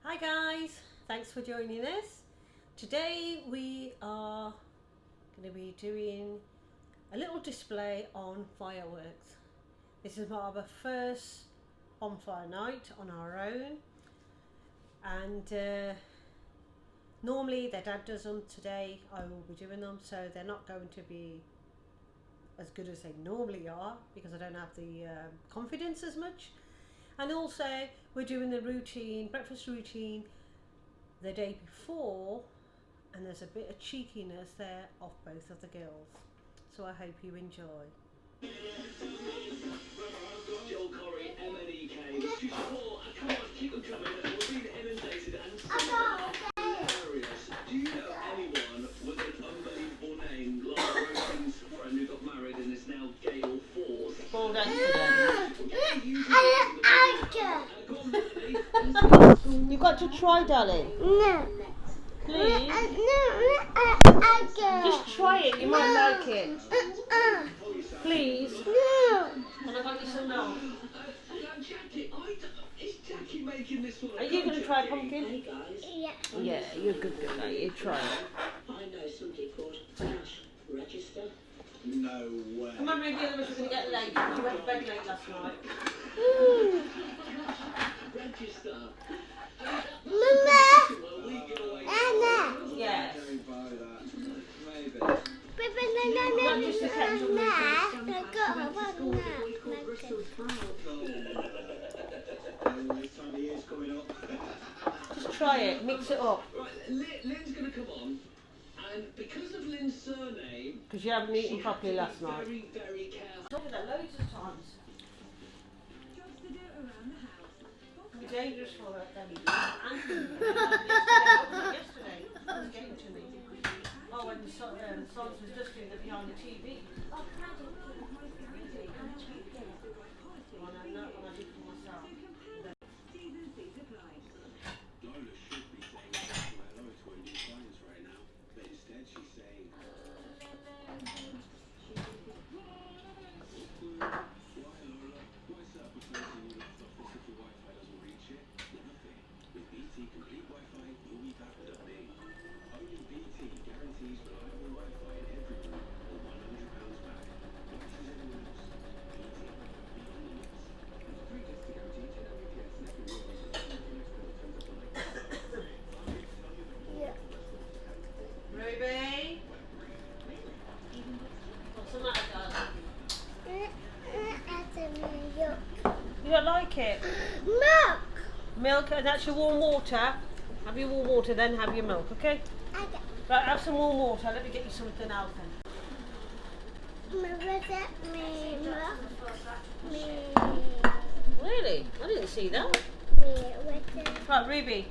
Hi guys, thanks for joining us. Today we are going to be doing a little display on fireworks. This is our first bonfire night on our own, and normally their dad does them. Today I will be doing them, so they're not going to be as good as they normally are because I don't have the confidence as much. And also we're doing the breakfast routine the day before, and there's a bit of cheekiness there off both of the girls. So I hope you enjoy. Joel Corey, MNEK, Studio 4, come on, keep them coming, we're being inundated and hilarious. Do you know anyone with an unbelievable name like Rose's friend who got married and is now Gale Force? Bald accident. You've got to try, darling. No. Please. No. Just try it, you might like it. Please. No. And I got you some milk. Is Jackie making this one? Are you going to try pumpkin? Hey guys, Yeah. Yeah, you're a good girl. You try it. I know somebody called Dash Register. No way. Come on, maybe the others are going to get late. You went to bed late last night. Register. Mama. Well, we go away. Anna. Yes. Don't buy that. Maybe. Papa, Just a kettle. This time of year's coming up. Just try it. Mix it up. Right, Lynn's going to come on, and because of Lynn's surname, Because you haven't eaten she properly had last to be night. very, very careful. I told you that loads of times. It's dangerous for her, Danny. Yesterday, it was getting to me. Oh, when the science was just doing it behind the TV. When I know when I did for myself. Lola should be saying hello to her new clients right now, but instead she's saying, why Lola? Why set up a fancy new laptop if your Wi-Fi doesn't reach it? Never fear. With BT Complete Wi-Fi, you'll be backed up big. Only BT guarantees reliable Wi-Fi in every room or £100 back. Why choose anyone else? BT. Beyond limits. Free gifts to guarantee 10 Mbps and every room. Ruby? What's the matter, darling? You don't like it? Milk. Milk, and that's your warm water. Have your warm water, then have your milk, okay? Right, have some warm water. Let me get you something else then. Really? I didn't see that. Right, Ruby,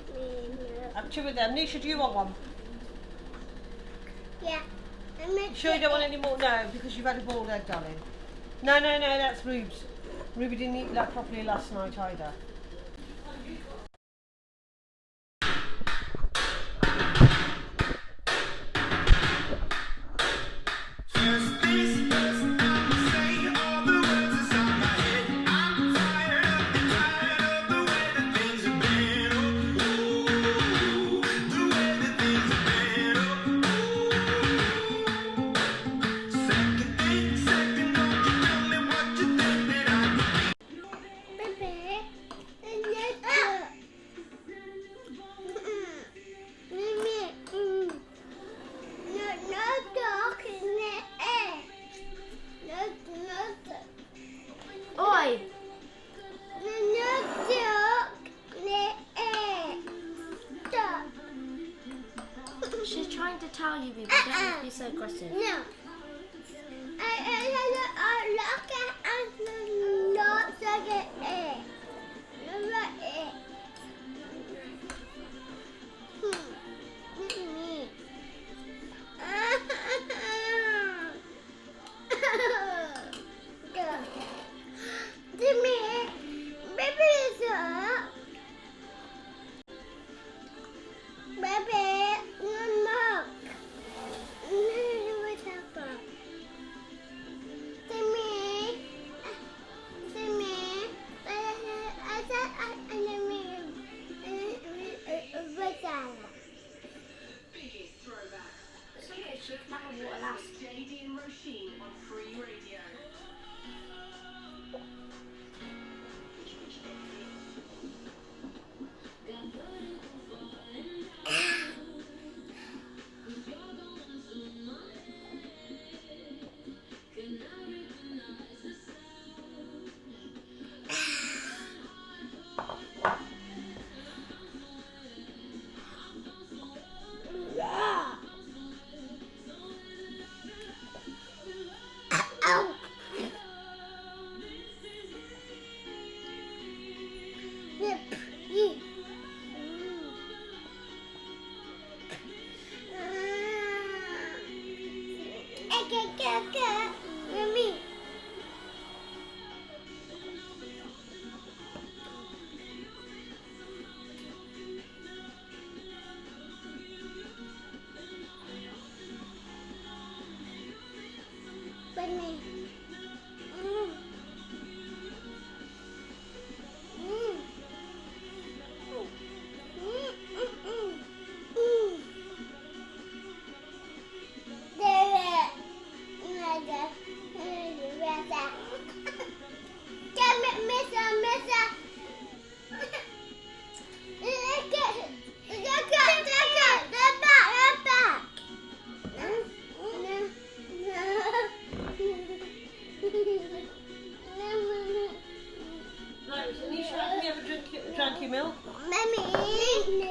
have two of them. Nisha, do you want one? Yeah. You sure you don't want any more? No, because you've had a boiled egg, darling. No, that's Rube's. Ruby didn't eat that properly last night either. Oi! She's trying to tell you, Ruby, don't have to be so aggressive. No. Baby, no milk. water last. JD and Roisin on Free Radio. Right, Anisha, can you have a drank your milk? Mommy.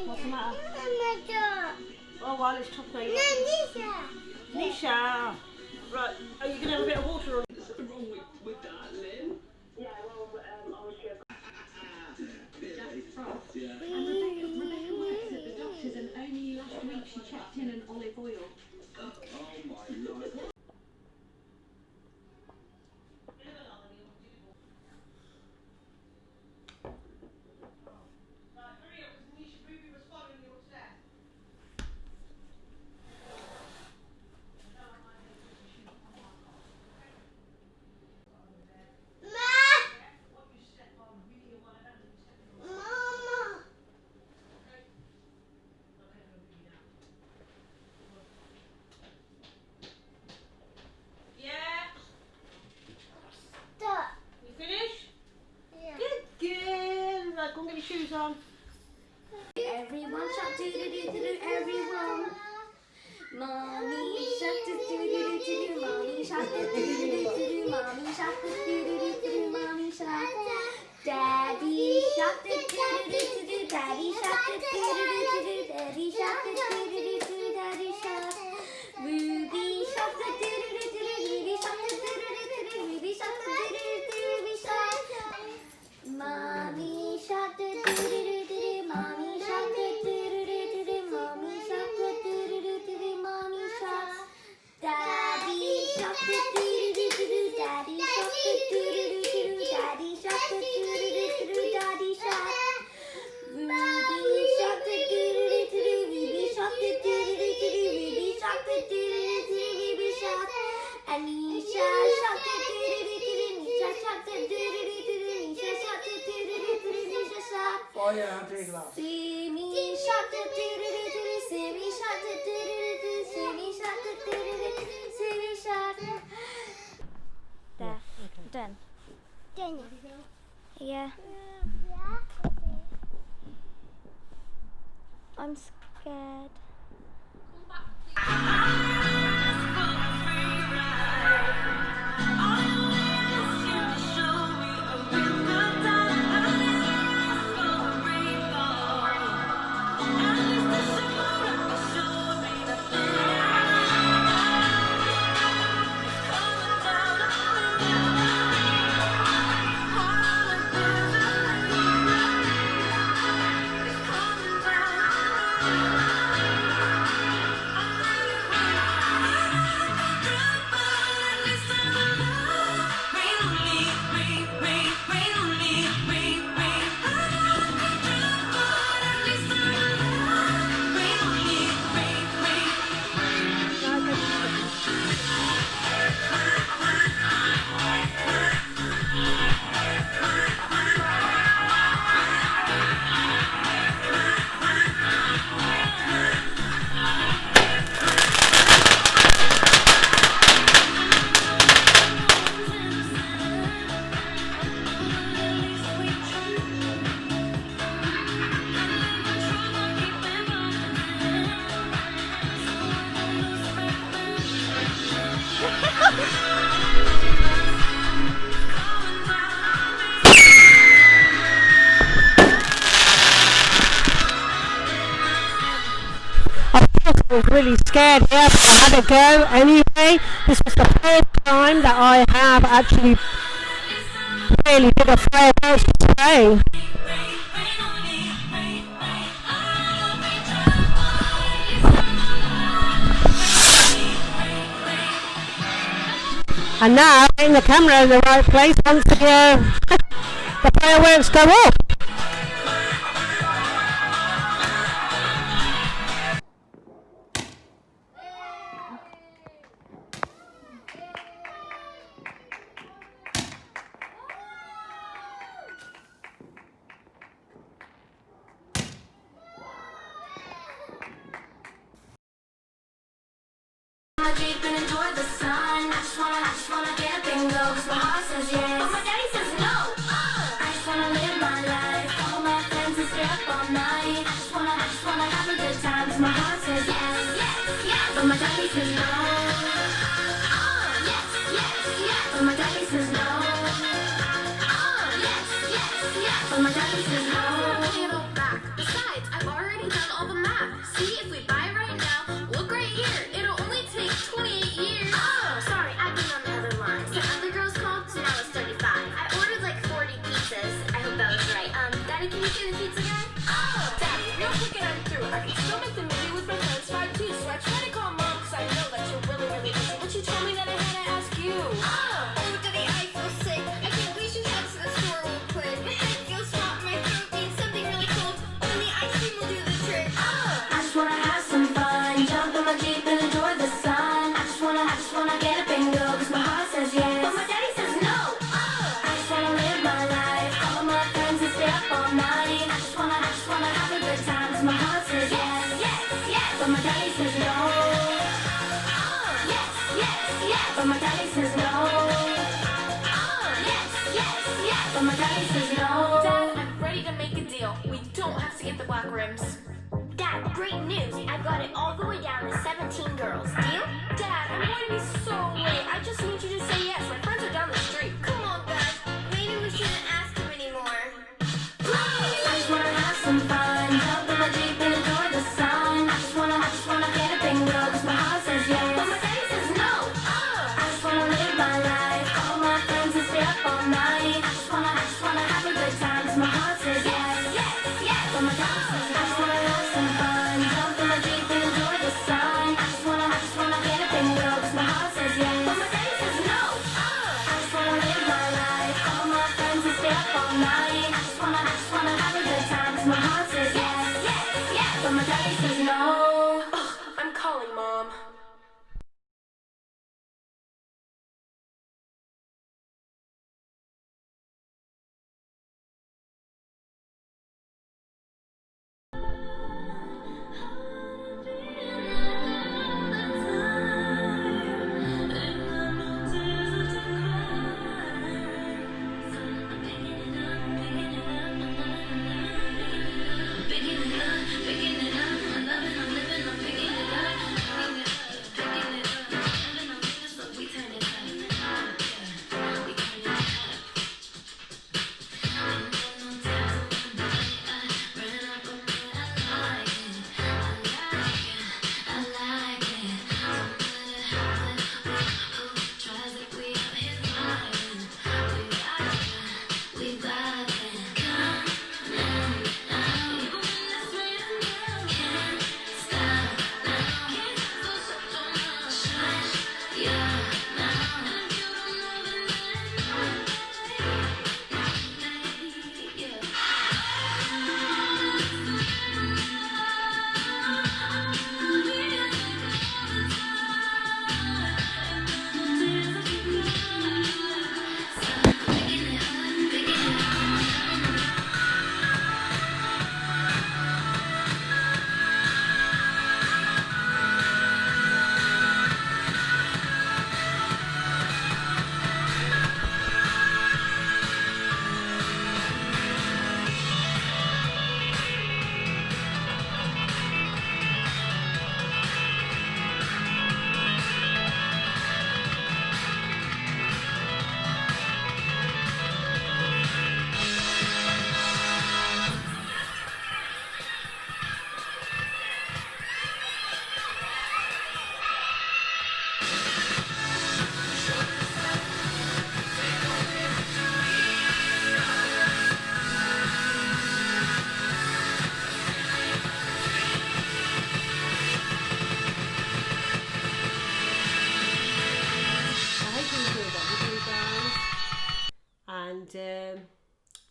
What's the matter? Oh, while it's tough now. Nisha! Right, are you going to have a bit of water on? There's something wrong with that, Lynn. Yeah, well, I was here. Yeah. And Rebecca works at the doctor's, and only last week she checked in an olive oil. Oh my lord. Yeah? You finished? Good girl. Right, go and get your shoes on. Everyone shout do do do do do. Everyone. Mommy shark do do do do do. Mommy shark do do do do do. Mommy shark do do do do do. Mommy shark. Daddy shark do do do do do. Daddy shark do do do do do. Daddy shark do do do do do. Daddy shark. Ruby shark do do do do do. Ruby shark do do do do do. Ruby shark do do do do. Ruby shark. Mommy shark do do do do do. Mommy shark do do do do do. Mommy shark do do do do do. Mommy shark. Daddy shark do do do do do. Daddy shark do do do do do. Daddy shark do do do do do. Daddy shark. Ruby shark do do do do do. Ruby shark do do do do do. Ruby shark do do do do do. Ruby shark. Anisha shark do do do do do. Nisha shark do do do do do. Nisha shark do do do do do. Nisha shark. Simi shark do do do do do. Simi shark do do do do do. Simi shark do do do do do. Simi shark. There. Done. Yeah. I'm scared. was really scared here, but I had a go anyway. This was the first time that I have actually really did a fireworks display. And now getting the camera in the right place once the fireworks go off. My Jeep and enjoy the sun. I just wanna get up and go, 'cause my heart says yes, but my daddy says no. I just wanna live my life, call my friends and stay up all night. I just wanna have a good time, 'cause my heart says yes, but my daddy says no. But my daddy says no. But my daddy says no. It'll back. Besides, I've already done all the math. See, if we buy right now, look right here. It'll only take 28 years. Oh, sorry, I've been on the other line. So other girls called, so now it's 35. I ordered like 40 pizzas. I hope that was right. Daddy, can you see the pizza guy? Oh, Daddy, real quick and I'm through. I can still make the movie with my friends 5 too. So I try to call Mom because I know that you're really, really busy. But she told me that I had to ask you. Oh, Daddy, I feel sick. I think we should head to the store real quick. My head feels hot, my throat needs something really cold. Only ice cream will do the trick. I just wanna have some fun, jump in my Jeep and enjoy the sun. I just wanna get up and go, 'cause my heart says yes, but my daddy says no. I just wanna live my life, call my friends and stay up all night. I just wanna have a good time, 'cause my heart says yes, but my daddy says no. But my daddy says no. But my daddy says no. Dad, I'm ready to make a deal. We don't have to get the black rims. Dad, great news. I got it all the way down to 17 girls. Deal? Dad, I'm going to be so late. I just need you to say yes. My friends are down the street. Come on, guys. Maybe we shouldn't ask him anymore. I just wanna have some fun. Jump in my Jeep and enjoy the sun. I just wanna get up and go, 'cause my heart says yes, but my daddy says no. I just wanna live my life, call my friends and stay up all night. I just wanna have a good time, 'cause my heart says yes, but my daddy says no. I just wanna have some fun. Jump in my Jeep and enjoy the sun. I just wanna get up and go, 'cause my heart says yes, but my daddy says no. I just wanna live my life, call my friends and stay up all night. I just wanna have a good time, 'cause my heart says yes, but my daddy says no. I'm calling Mom. Picking it up, I'm loving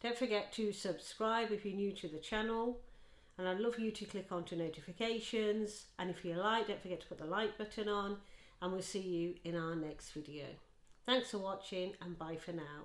Don't forget to subscribe if you're new to the channel, and I'd love you to click onto notifications, and if you like, don't forget to put the like button on, and we'll see you in our next video. Thanks for watching, and bye for now.